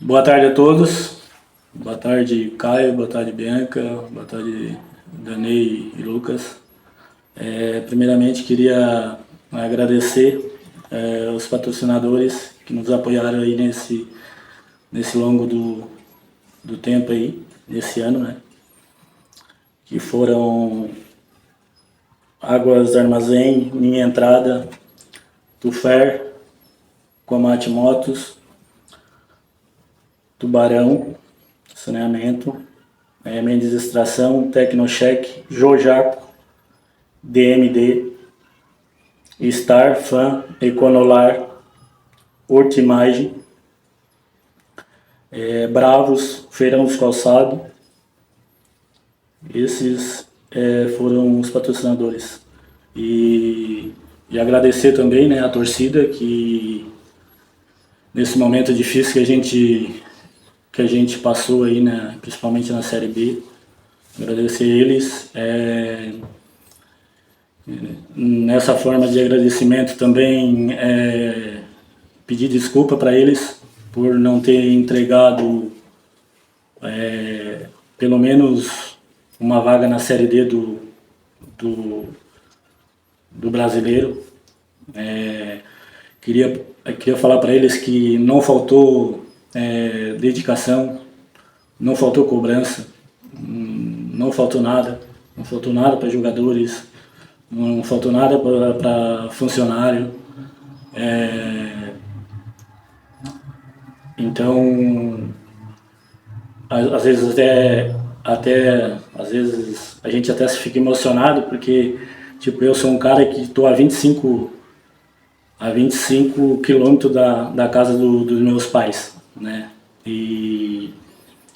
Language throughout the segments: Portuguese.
Boa tarde a todos. Boa tarde, Caio. Boa tarde, Bianca. Boa tarde, Danei e Lucas. Primeiramente, queria agradecer os patrocinadores que nos apoiaram aí nesse longo do tempo aí, nesse ano, né? Que foram Águas do Armazém, Minha Entrada, Tufer, Comate Motos, Tubarão, Saneamento, Mendes Extração, Tecnocheck, Jojaco, DMD, Star, Fan, Econolar, Hortimagem, Bravos, Feirão dos Calçados. Esses foram os patrocinadores. E agradecer também, né, a torcida que nesse momento difícil que a gente passou aí, né, principalmente na Série B. Agradecer eles. Nessa forma de agradecimento também pedir desculpa para eles por não ter entregado pelo menos uma vaga na Série D do brasileiro. Queria falar para eles que não faltou dedicação, não faltou cobrança, não faltou nada para jogadores, não faltou nada para funcionário. Então, às vezes às vezes a gente até se fica emocionado porque tipo, eu sou um cara que estou a 25 quilômetros da casa dos meus pais, né? E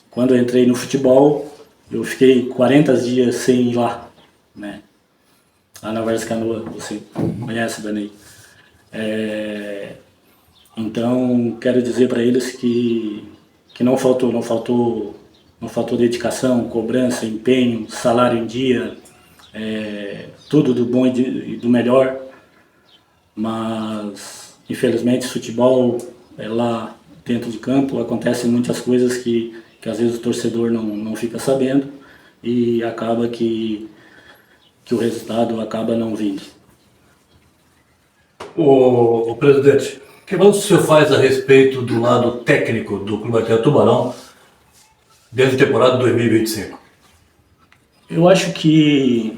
quando eu entrei no futebol, eu fiquei 40 dias sem ir lá, né? Lá na Várzea Canoa, você conhece, Danei. Então, quero dizer para eles que não faltou dedicação, cobrança, empenho, salário em dia, tudo do bom e do melhor. Mas, infelizmente, futebol lá dentro de campo acontecem muitas coisas que às vezes o torcedor não fica sabendo e acaba que o resultado acaba não vindo. O presidente, que balanço o senhor faz a respeito do lado técnico do Clube Atlético Tubarão desde a temporada 2025? Eu acho que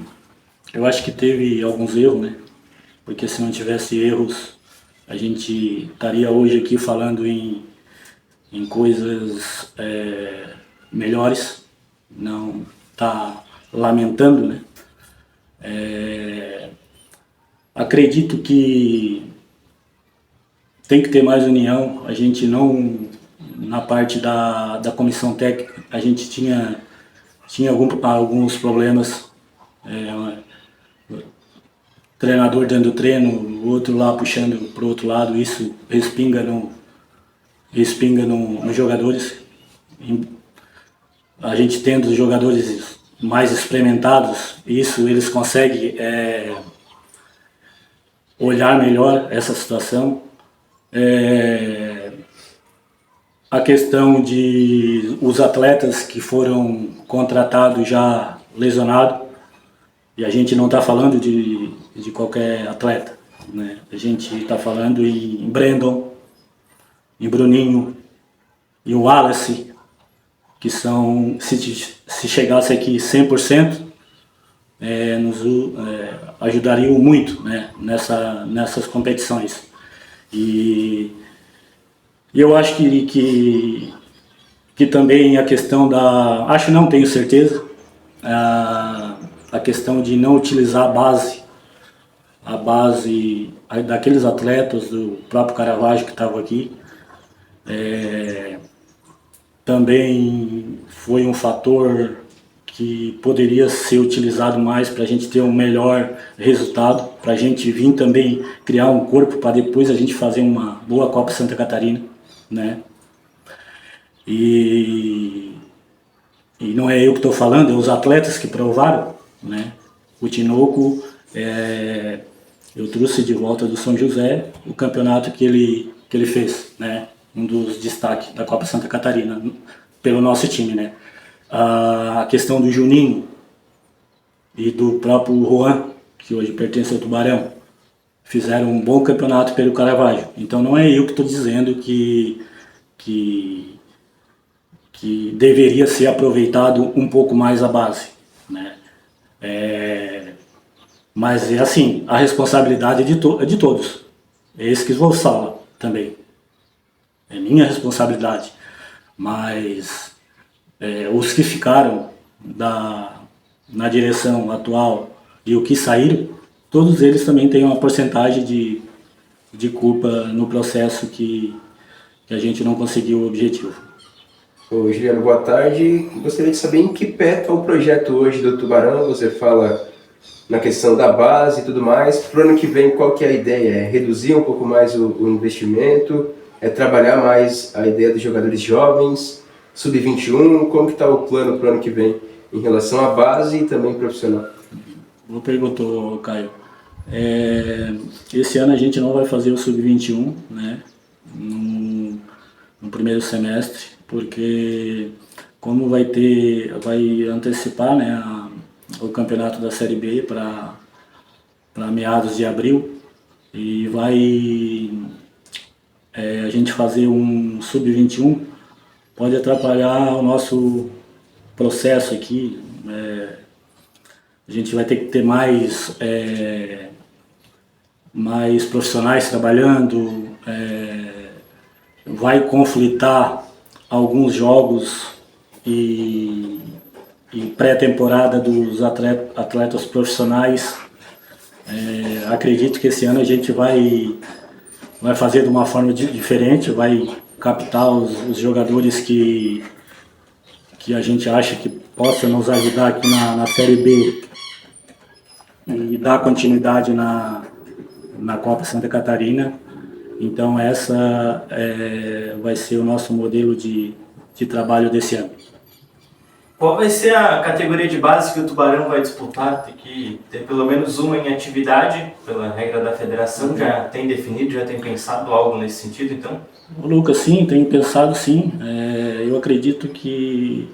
teve alguns erros, né? Porque se não tivesse erros, a gente estaria hoje aqui falando em coisas melhores, não tá lamentando, né? Acredito que tem que ter mais união. A gente não, na parte da comissão técnica, a gente tinha alguns problemas. Treinador dando treino, o outro lá puxando para o outro lado, isso respinga nos jogadores. A gente tendo jogadores mais experimentados, isso eles conseguem olhar melhor essa situação. A questão de os atletas que foram contratados já lesionados, e a gente não está falando de qualquer atleta, né? A gente está falando em Brandon, em Bruninho e o Wallace, que são, se chegasse aqui 100%, ajudariam muito, né, nessas competições. E eu acho que também a questão acho, não tenho certeza, a questão de não utilizar a base daqueles atletas, do próprio Caravaggio que estava aqui, também foi um fator que poderia ser utilizado mais para a gente ter um melhor resultado, para a gente vir também criar um corpo para depois a gente fazer uma boa Copa Santa Catarina, né? E não é eu que estou falando, é os atletas que provaram, né? O Tinoco, eu trouxe de volta do São José o campeonato que ele fez, né? um dos destaques da Copa Santa Catarina pelo nosso time, né? A questão do Juninho e do próprio Juan, que hoje pertence ao Tubarão, fizeram um bom campeonato pelo Caravaggio. Então não é eu que estou dizendo que deveria ser aproveitado um pouco mais a base, né? Mas é assim, a responsabilidade é de todos. É esse que vou falar também. É minha responsabilidade. Mas os que ficaram na direção atual e o que saíram, todos eles também têm uma porcentagem de culpa no processo que a gente não conseguiu o objetivo. Ô, Juliano, boa tarde. Gostaria de saber em que pé está o projeto hoje do Tubarão. Você fala na questão da base e tudo mais. Para o ano que vem, qual que é a ideia? É reduzir um pouco mais o investimento? É trabalhar mais a ideia dos jogadores jovens? Sub-21? Como que está o plano para o ano que vem em relação à base e também profissional? Boa pergunta, Caio. Esse ano a gente não vai fazer o Sub-21, né, no primeiro semestre, porque como vai antecipar, né, o campeonato da Série B para meados de abril, e a gente fazer um Sub-21 pode atrapalhar o nosso processo aqui. A gente vai ter que ter mais profissionais trabalhando, vai conflitar alguns jogos e pré-temporada dos atletas profissionais. Acredito que esse ano a gente vai fazer de uma forma diferente, vai captar os jogadores que a gente acha que possa nos ajudar aqui na Série B e dar continuidade na Copa Santa Catarina. Então essa vai ser o nosso modelo de trabalho desse ano. Qual vai ser a categoria de base que o Tubarão vai disputar? Tem que ter pelo menos uma em atividade, pela regra da federação. Já tem definido, já tem pensado algo nesse sentido, então? Lucas, sim, tenho pensado sim. Eu acredito que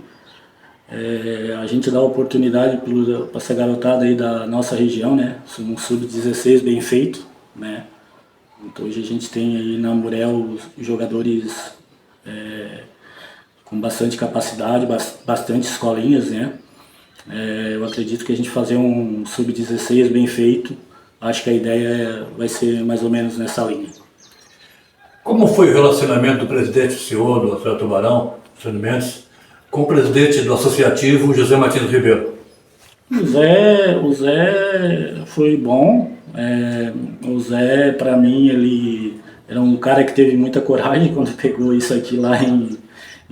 a gente dá oportunidade para essa garotada aí da nossa região, né? Um sub-16 bem feito, né? Então hoje a gente tem aí na Murel jogadores com bastante capacidade, bastante escolinhas, né? Eu acredito que a gente fazer um sub-16 bem feito, acho que a ideia vai ser mais ou menos nessa linha. Como foi o relacionamento do presidente CEO do Atlético Tubarão, Sérgio Mendes, com o presidente do associativo, José Martins Ribeiro? O Zé foi bom. O Zé, para mim, ele era um cara que teve muita coragem quando pegou isso aqui lá em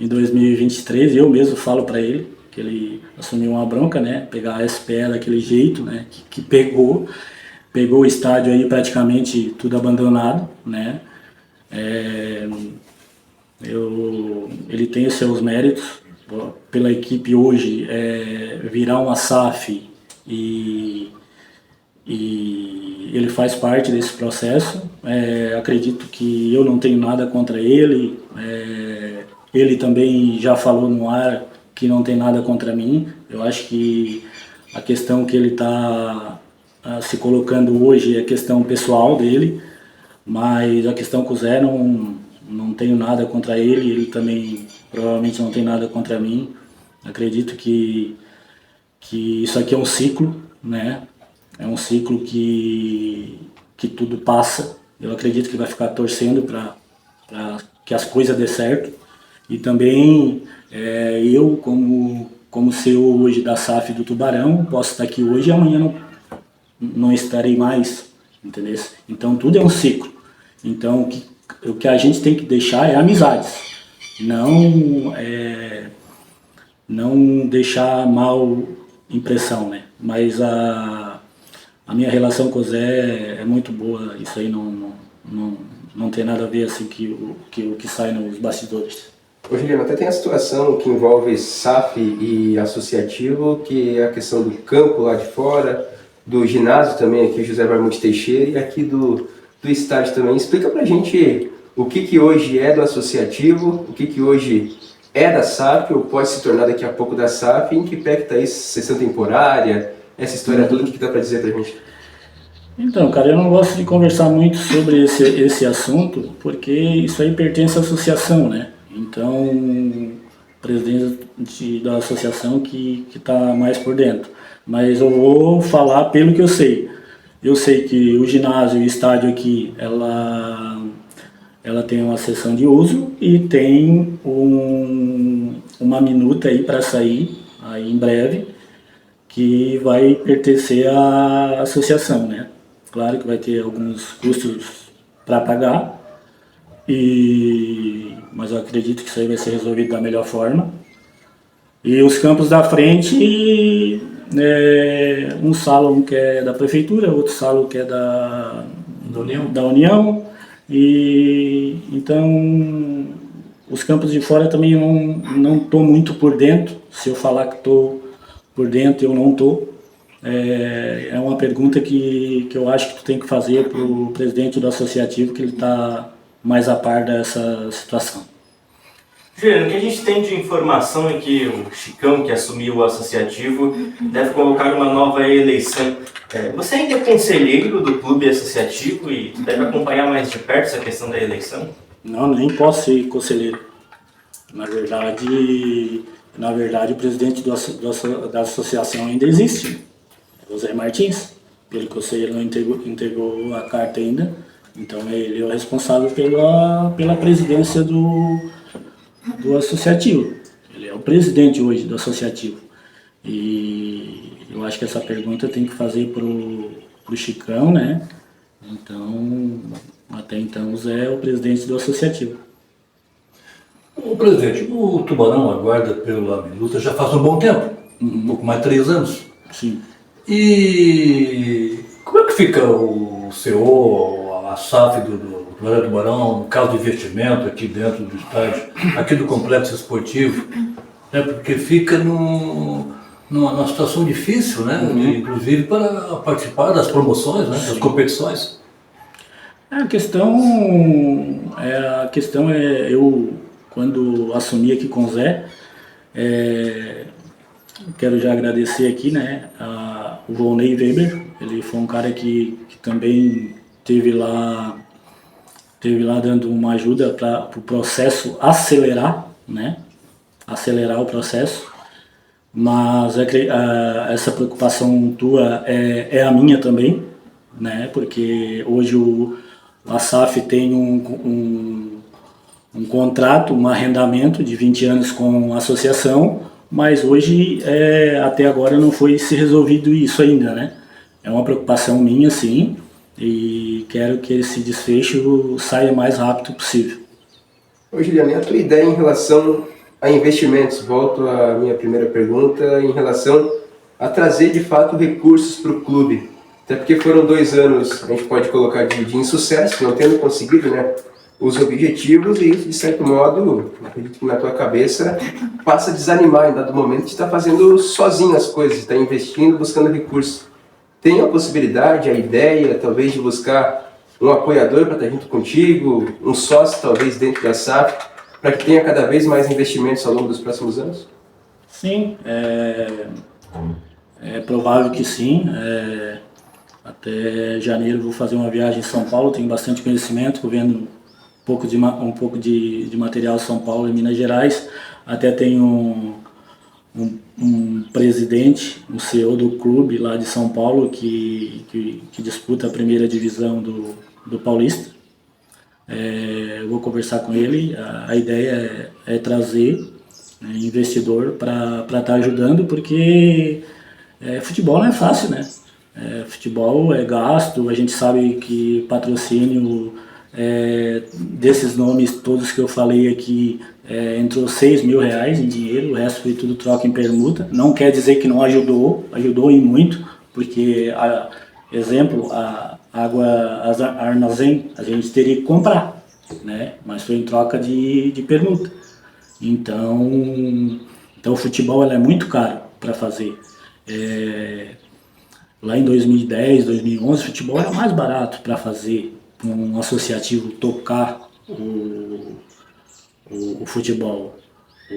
2023. Eu mesmo falo para ele que ele assumiu uma bronca, né? Pegar a SPE daquele jeito, né? Que pegou o estádio aí praticamente tudo abandonado, né? Ele tem os seus méritos pela equipe hoje, virar uma SAF e ele faz parte desse processo. Acredito que eu não tenho nada contra ele. Ele também já falou no ar que não tem nada contra mim. Eu acho que a questão que ele está se colocando hoje é questão pessoal dele, mas a questão com o Zé não tenho nada contra ele, ele também provavelmente não tem nada contra mim. Acredito que isso aqui é um ciclo, né? É um ciclo que tudo passa. Eu acredito que vai ficar torcendo para que as coisas dê certo. E também eu, como CEO hoje da SAF do Tubarão, posso estar aqui hoje e amanhã não estarei mais, entendeu? Então tudo é um ciclo. Então o que a gente tem que deixar é amizades, não deixar mal impressão, né? Mas a minha relação com o Zé é muito boa, isso aí não tem nada a ver assim o que sai nos bastidores. Ô, Juliano, até tem a situação que envolve SAF e associativo, que é a questão do campo lá de fora, do ginásio também, aqui José Barmude Teixeira, e aqui do estádio também. Explica pra gente o que hoje é do associativo, o que hoje é da SAF, ou pode se tornar daqui a pouco da SAF, em que pé que está isso, sessão temporária, essa história toda, o que dá para dizer para a gente? Então, cara, eu não gosto de conversar muito sobre esse assunto, porque isso aí pertence à associação, né? Então, o presidente da associação que está mais por dentro. Mas eu vou falar pelo que eu sei. Eu sei que o ginásio e o estádio aqui, ela tem uma sessão de uso e tem uma minuta aí para sair aí em breve, que vai pertencer à associação, né? Claro que vai ter alguns custos para pagar, mas eu acredito que isso aí vai ser resolvido da melhor forma. E os campos da frente, um salão que é da prefeitura, outro salão que é da União. E então os campos de fora também eu não estou muito por dentro. Se eu falar que estou por dentro, eu não estou. É uma pergunta que eu acho que tu tem que fazer para o presidente do associativo, que ele está mais a par dessa situação. Juliano, o que a gente tem de informação é que o Chicão, que assumiu o associativo, deve convocar uma nova eleição. Você ainda é conselheiro do clube associativo e deve acompanhar mais de perto essa questão da eleição? Não, nem posso ser conselheiro. Na verdade o presidente da associação ainda existe, José Martins. Pelo que eu sei, ele não entregou a carta ainda, então ele é o responsável pela presidência do associativo. Ele é o presidente hoje do associativo. E eu acho que essa pergunta tem que fazer pro Chicão, né? Então, até então, o Zé é o presidente do associativo. O presidente, o Tubarão aguarda pela minuta já faz um bom tempo, um pouco mais de 3 anos. Sim. E como é que fica o CO, a SAF do Tubarão, no caso de investimento aqui dentro do estádio, aqui do complexo esportivo, né? Porque fica numa situação difícil, né? Inclusive para participar das promoções, né? Das competições. A questão é eu, quando assumi aqui com o Zé, quero já agradecer aqui, né, o Volney Weber. Ele foi um cara que também teve lá dando uma ajuda para o processo acelerar, né, acelerar o processo. Mas essa preocupação tua é a minha também, né, porque hoje a SAF tem um contrato, um arrendamento de 20 anos com a associação, mas hoje, até agora, não foi se resolvido isso ainda, né? É uma preocupação minha, sim, e quero que esse desfecho saia o mais rápido possível. Ô, Juliano, a tua ideia em relação a investimentos? Volto à minha primeira pergunta em relação a trazer, de fato, recursos para o clube. Até porque foram 2 anos, a gente pode colocar de insucesso, não tendo conseguido, né, os objetivos, e de certo modo, acredito que na tua cabeça passa a desanimar em dado momento de estar fazendo sozinho as coisas, estar investindo, buscando recursos. Tem a possibilidade, a ideia, talvez, de buscar um apoiador para estar junto contigo, um sócio, talvez, dentro da SAF, para que tenha cada vez mais investimentos ao longo dos próximos anos? Sim, é provável que sim. Até janeiro eu vou fazer uma viagem em São Paulo, tenho bastante conhecimento, estou vendo um pouco de material São Paulo e Minas Gerais. Até tenho um presidente, um CEO do clube lá de São Paulo que disputa a primeira divisão do Paulista. Eu vou conversar com ele. A ideia é trazer investidor para estar ajudando, porque futebol não é fácil, né? Futebol é gasto, a gente sabe que patrocínio desses nomes todos que eu falei aqui, entrou R$6.000 em dinheiro, o resto foi tudo troca em permuta. Não quer dizer que não ajudou e muito, porque, exemplo, a água armazém a gente teria que comprar, né? Mas foi em troca de permuta. Então o futebol é muito caro para fazer. Lá em 2010, 2011, o futebol era mais barato para fazer, um associativo tocar o futebol.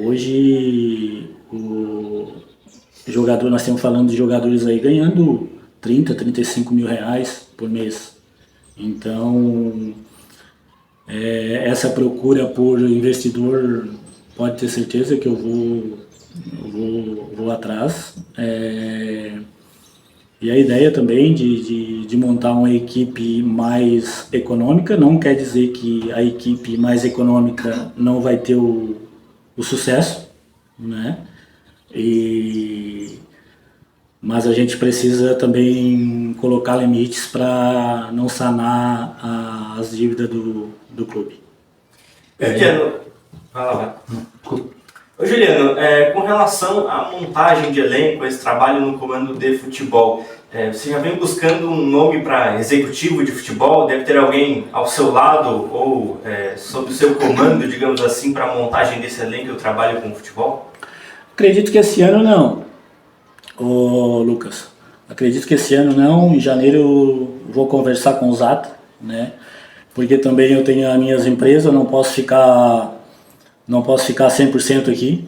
Hoje, nós estamos falando de jogadores aí ganhando 30, 35 mil reais por mês. Então, essa procura por investidor, pode ter certeza que eu vou atrás. E a ideia também de montar uma equipe mais econômica não quer dizer que a equipe mais econômica não vai ter o sucesso, né? Mas a gente precisa também colocar limites para não sanar as dívidas do clube. Juliano, Ô Juliano, com relação à montagem de elenco, esse trabalho no comando de futebol, você já vem buscando um nome para executivo de futebol? Deve ter alguém ao seu lado ou sob o seu comando, digamos assim, para a montagem desse elenco e o trabalho com o futebol? Acredito que esse ano não, Lucas. Acredito que esse ano não. Em janeiro vou conversar com o Zata, né? Porque também eu tenho as minhas empresas, não posso ficar 100% aqui.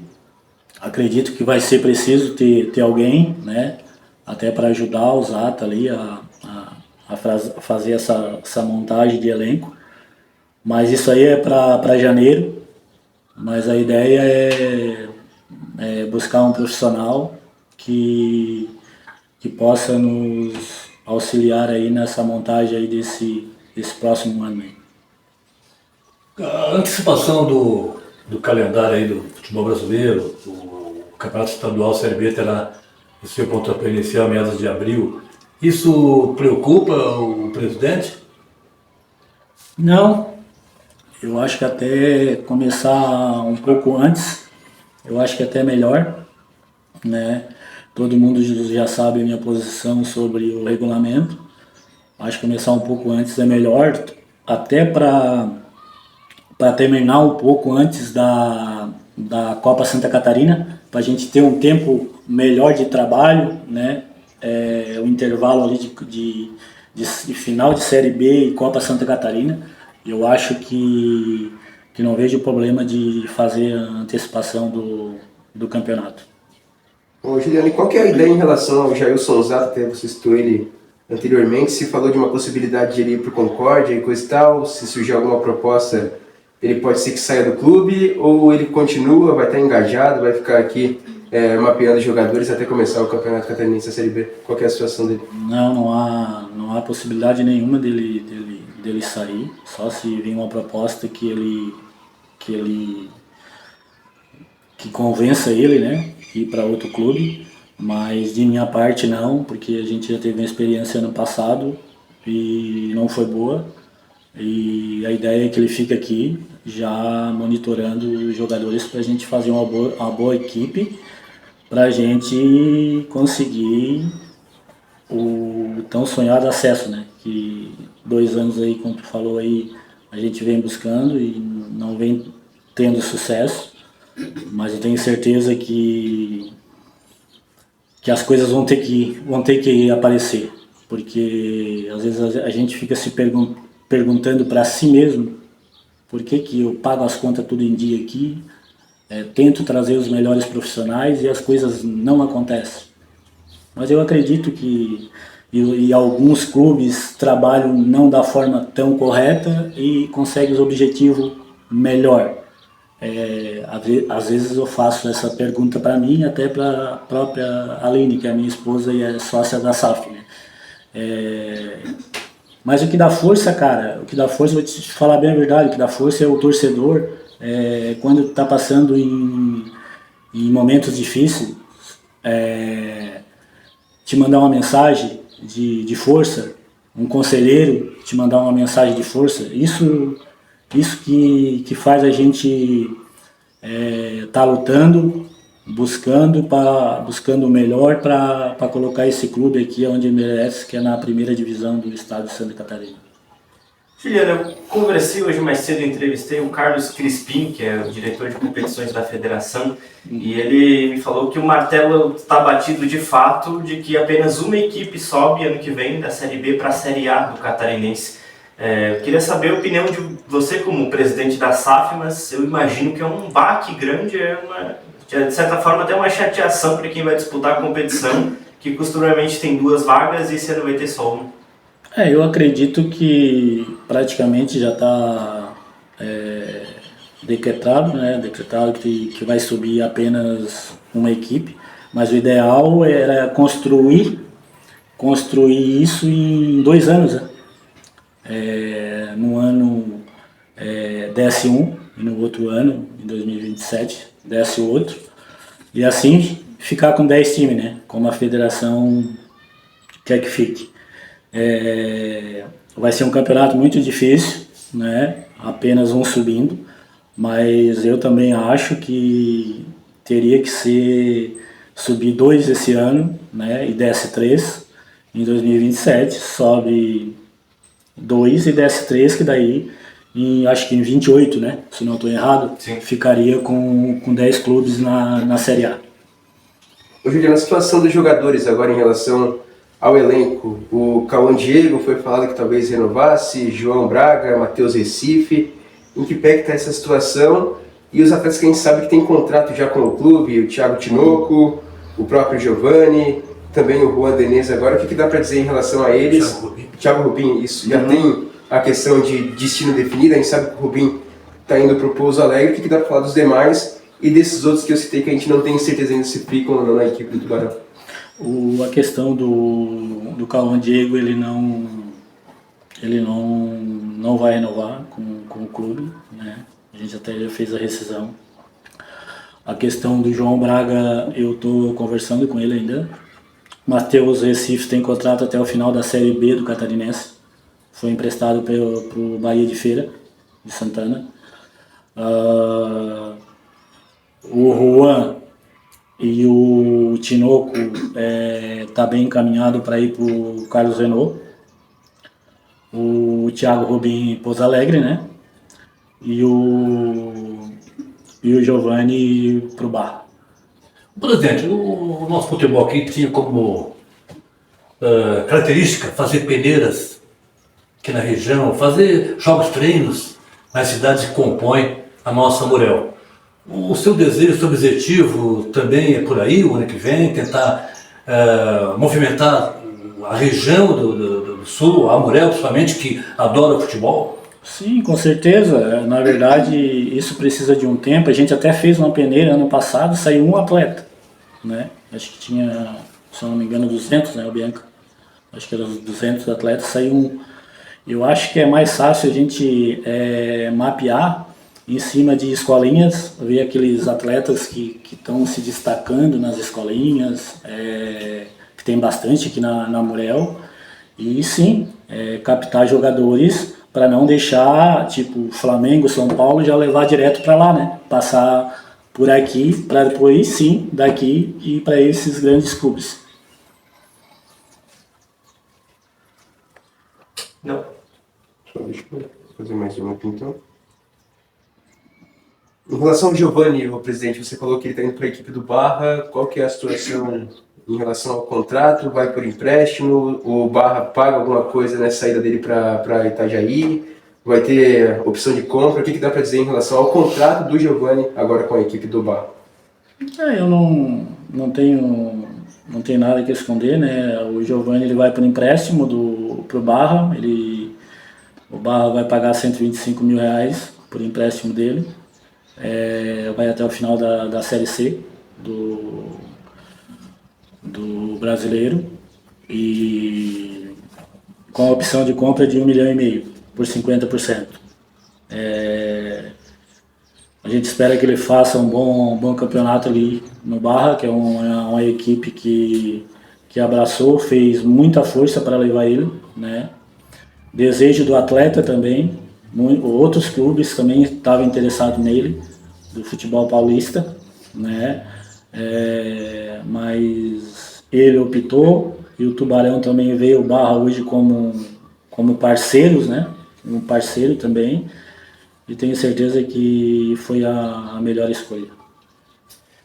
Acredito que vai ser preciso ter alguém, né? Até para ajudar o Zata ali a fazer essa montagem de elenco. Mas isso aí é para janeiro. Mas a ideia é buscar um profissional que possa nos auxiliar aí nessa montagem aí desse próximo ano aí. A antecipação do calendário aí do futebol brasileiro, o Campeonato Estadual Série B terá o seu pontapé inicial em meados de abril. Isso preocupa o presidente? Não, eu acho que até começar um pouco antes, eu acho que até melhor, né? Todo mundo já sabe a minha posição sobre o regulamento. Acho que começar um pouco antes é melhor, até para terminar um pouco antes da Copa Santa Catarina, para a gente ter um tempo melhor de trabalho, né? O intervalo ali de final de Série B e Copa Santa Catarina. Eu acho que não vejo problema de fazer a antecipação do campeonato. Ô Juliano, e qual que é a ideia em relação ao Jailson Zata, até você citou ele anteriormente, se falou de uma possibilidade de ele ir para o Concórdia e coisa e tal, se surgir alguma proposta, ele pode ser que saia do clube, ou ele continua, vai estar engajado, vai ficar aqui mapeando jogadores até começar o Campeonato Catarinense da Série B? Qual que é a situação dele? Não há possibilidade nenhuma dele sair, só se vir uma proposta que convença ele, né, ir para outro clube, mas de minha parte não, porque a gente já teve uma experiência ano passado e não foi boa, e a ideia é que ele fique aqui já monitorando os jogadores para a gente fazer uma boa equipe, para a gente conseguir o tão sonhado acesso, né, que 2 anos aí, como tu falou aí, a gente vem buscando e não vem tendo sucesso. Mas eu tenho certeza que as coisas vão ter que aparecer, porque às vezes a gente fica se perguntando para si mesmo por que eu pago as contas tudo em dia aqui, tento trazer os melhores profissionais e as coisas não acontecem. Mas eu acredito que e alguns clubes trabalham não da forma tão correta e conseguem os objetivos melhor. Às vezes eu faço essa pergunta para mim, até para a própria Aline, que é a minha esposa e é sócia da SAF, né? Mas o que dá força, cara, vou te falar bem a verdade, o que dá força é o torcedor, quando está passando em momentos difíceis, te mandar uma mensagem de força, um conselheiro te mandar uma mensagem de força, isso que faz a gente tá lutando, buscando o melhor para colocar esse clube aqui onde merece, que é na primeira divisão do estado de Santa Catarina. Juliano, eu conversei hoje mais cedo, entrevistei o Carlos Crispim, que é o diretor de competições da federação, e ele me falou que o martelo está batido de fato de que apenas uma equipe sobe ano que vem da Série B para a Série A do Catarinense. Eu queria saber a opinião de você como presidente da SAF, mas eu imagino que é um baque grande, de certa forma até uma chateação para quem vai disputar a competição, que costumamente tem 2 vagas e esse ano vai ter só uma. Eu acredito que praticamente já está decretado, né? Decretado que vai subir apenas uma equipe, mas o ideal era construir isso em 2 anos, né? No ano desce um e no outro ano, em 2027, desce o outro, e assim ficar com 10 times, né? Como a federação quer que fique. Vai ser um campeonato muito difícil, né? Apenas um subindo, mas eu também acho que teria que subir 2 esse ano, né? E desce 3 em 2027, sobe 2 e desce 3, que daí acho que em 28, né? Se não estou errado, Sim. Ficaria com 10 clubes na Série A. Ô, Juliano, a situação dos jogadores agora em relação ao elenco. O Cauã Diego foi falado que talvez renovasse, João Braga, Matheus Recife. Em que pé que está essa situação? E os atletas que a gente sabe que tem contrato já com o clube, o Thiago Tinoco, o próprio Giovani, também o Juan Denez agora, o que dá para dizer em relação a eles? Thiago Rubim, isso. Já tem a questão de destino definido, a gente sabe que o Rubim está indo para o Pouso Alegre, o que dá para falar dos demais e desses outros que eu citei que a gente não tem certeza ainda se ficam ou não na equipe do Tubarão? A questão do Cauã Diego, ele não vai renovar com o clube, né? A gente até já fez a rescisão. A questão do João Braga, eu estou conversando com ele ainda. Matheus Recife tem contrato até o final da Série B do Catarinense. Foi emprestado para o Bahia de Feira, de Santana. O Juan e o Tinoco tá bem encaminhado para ir para o Carlos Renault. O Thiago Rubim Pouso Alegre, né? E o Giovani pro Barra. Presidente, o nosso futebol aqui tinha como característica fazer peneiras aqui na região, fazer jogos treinos nas cidades que compõem a nossa Amurel. O seu desejo, o seu objetivo também é por aí, o ano que vem, tentar movimentar a região do sul, a Amurel principalmente, que adora futebol? Sim, com certeza. Na verdade, isso precisa de um tempo. A gente até fez uma peneira ano passado, saiu um atleta, né? Acho que tinha, se eu não me engano, 200, né, o Bianca? Acho que eram 200 atletas, saiu um. Eu acho que é mais fácil a gente mapear em cima de escolinhas, ver aqueles atletas que estão se destacando nas escolinhas, que tem bastante aqui na Amurel, e sim, captar jogadores para não deixar, tipo, Flamengo, São Paulo, já levar direto para lá, né? Passar por aqui, para depois, sim, daqui e para esses grandes clubes. Não. Só deixa eu fazer mais uma aqui, então. Em relação ao Giovani, o presidente, você falou que ele está indo para a equipe do Barra. Qual que é a situação em relação ao contrato? Vai por empréstimo? O Barra paga alguma coisa na saída dele para Itajaí? Vai ter opção de compra? O que dá para dizer em relação ao contrato do Giovani agora com a equipe do Barra? Eu não tenho nada que esconder, né? O Giovani, ele vai por empréstimo pro Barra. O Barra vai pagar R$125 mil por empréstimo dele. Vai até o final da Série C do brasileiro, e com a opção de compra de R$1,5 milhão por 50%. A gente espera que ele faça um bom campeonato ali no Barra, que é uma equipe que abraçou, fez muita força para levar ele, né? Desejo do atleta também, outros clubes também estavam interessados nele, do futebol paulista, né? Mas ele optou, e o Tubarão também veio o Barra hoje como parceiros, né? Um parceiro também, e tenho certeza que foi a melhor escolha.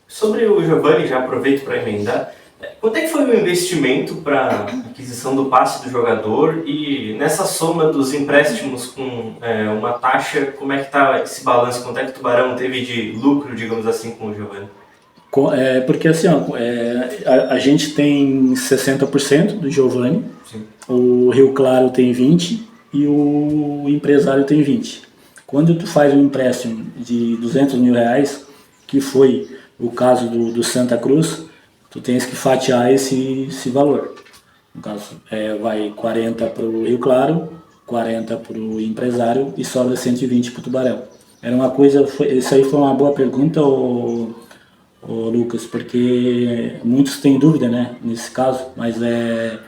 Sobre o Giovani, já aproveito para emendar, Quanto é que foi o investimento para aquisição do passe do jogador e nessa soma dos empréstimos com uma taxa, como é que está esse balanço? Quanto é que o Tubarão teve de lucro, digamos assim, com o Giovani? Porque assim, ó, a gente tem 60% do Giovani, Sim. o Rio Claro tem 20% e o empresário tem 20%. Quando tu faz um empréstimo de R$200 mil, que foi o caso do Santa Cruz, tu tens que fatiar esse valor. No caso, vai 40 para o Rio Claro, 40 para o empresário e sobra 120 para o Tubarão. Era uma coisa, isso aí foi uma boa pergunta, ô Lucas, porque muitos têm dúvida, né, nesse caso, mas é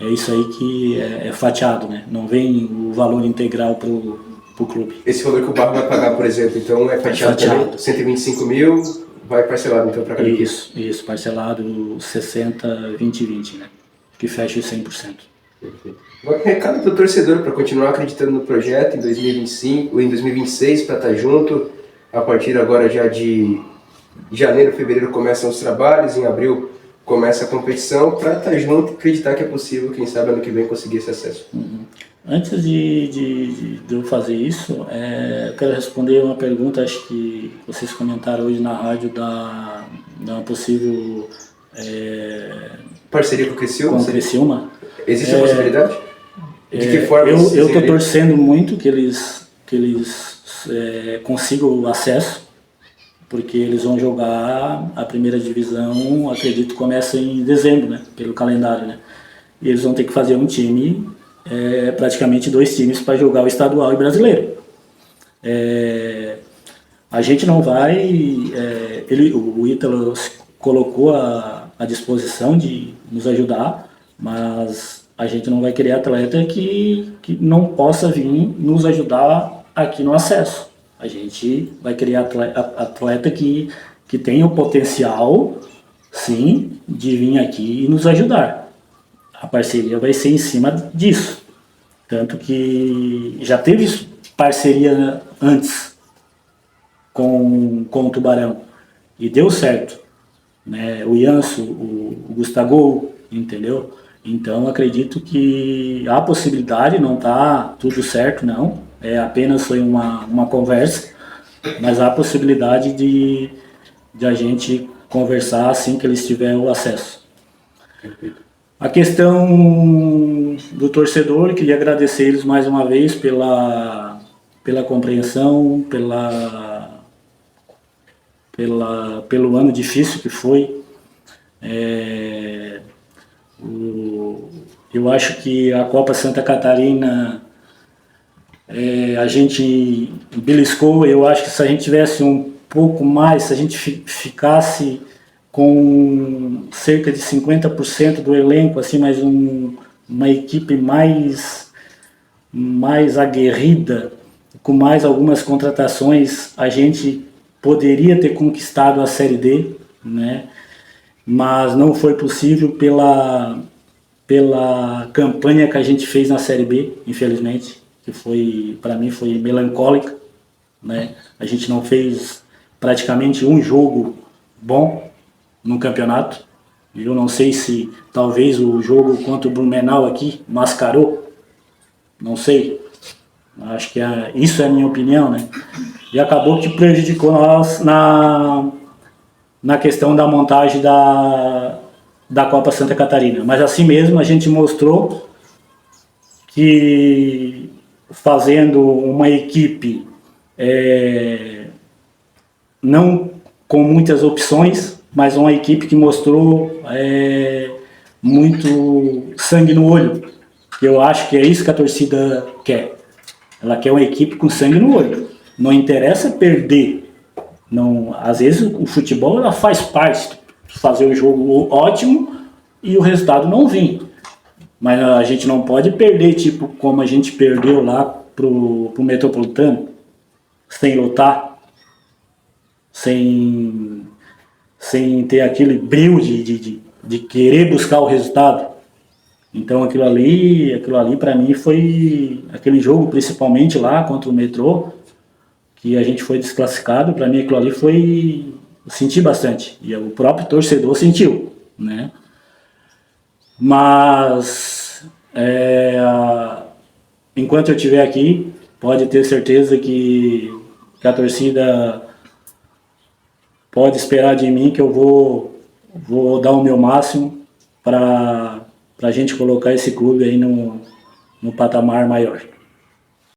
isso aí que é fatiado, né? Não vem o valor integral pro clube. Esse valor que o Barro vai pagar, por exemplo, então é fatiado também? 125 mil, vai parcelado então para cada equipe? Isso, parcelado 60, 20 e 20, né? Que fecha os 100%. Perfeito. Agora, recado para o torcedor para continuar acreditando no projeto em 2025, em 2026 para estar junto. A partir agora já de janeiro, fevereiro começam os trabalhos, em abril começa a competição, para estar junto e acreditar que é possível, quem sabe ano que vem conseguir esse acesso. Uhum. Antes de eu fazer isso, eu quero responder uma pergunta, acho que vocês comentaram hoje na rádio da possível parceria com o Criciúma? Com o Criciúma. Existe a possibilidade? De que forma? Eu estou torcendo muito que eles consigam o acesso, porque eles vão jogar a primeira divisão, acredito que começa em dezembro, né, pelo calendário, né, e eles vão ter que fazer um time, praticamente 2 times para jogar o estadual e brasileiro. A gente não vai, o Ítalo colocou à disposição de nos ajudar, mas a gente não vai querer atleta que não possa vir nos ajudar aqui no acesso. A gente vai criar atleta que tenha o potencial, sim, de vir aqui e nos ajudar. A parceria vai ser em cima disso. Tanto que já teve parceria antes com o Tubarão e deu certo, né? O Janso, o Gustavo, entendeu? Então acredito que há possibilidade, não está tudo certo, não. Apenas foi uma conversa, mas há a possibilidade de a gente conversar assim que eles tiverem o acesso. A questão do torcedor, queria agradecer eles mais uma vez pela compreensão, pelo ano difícil que foi. Eu acho que a Copa Santa Catarina a gente beliscou. Eu acho que se a gente tivesse um pouco mais, se a gente ficasse com cerca de 50% do elenco, assim, mais uma equipe mais aguerrida, com mais algumas contratações, a gente poderia ter conquistado a Série D, né? Mas não foi possível pela campanha que a gente fez na Série B, infelizmente, que foi, para mim, foi melancólica, né? A gente não fez praticamente um jogo bom no campeonato. Eu não sei se talvez o jogo contra o Blumenau aqui mascarou, não sei. Acho que isso é a minha opinião, né? E acabou que prejudicou nós na questão da montagem da Copa Santa Catarina. Mas assim mesmo a gente mostrou que fazendo uma equipe não com muitas opções, mas uma equipe que mostrou muito sangue no olho. Eu acho que é isso que a torcida quer. Ela quer uma equipe com sangue no olho. Não interessa perder. Não, às vezes o futebol ela faz parte de fazer o jogo ótimo e o resultado não vir. Mas a gente não pode perder, tipo, como a gente perdeu lá pro Metropolitano, sem lutar, sem ter aquele brilho de querer buscar o resultado. Então aquilo ali para mim foi aquele jogo, principalmente lá contra o Metrô, que a gente foi desclassificado. Para mim aquilo ali foi, eu senti bastante, e o próprio torcedor sentiu, né? Mas enquanto eu estiver aqui, pode ter certeza que a torcida pode esperar de mim que eu vou dar o meu máximo para a gente colocar esse clube aí no patamar maior.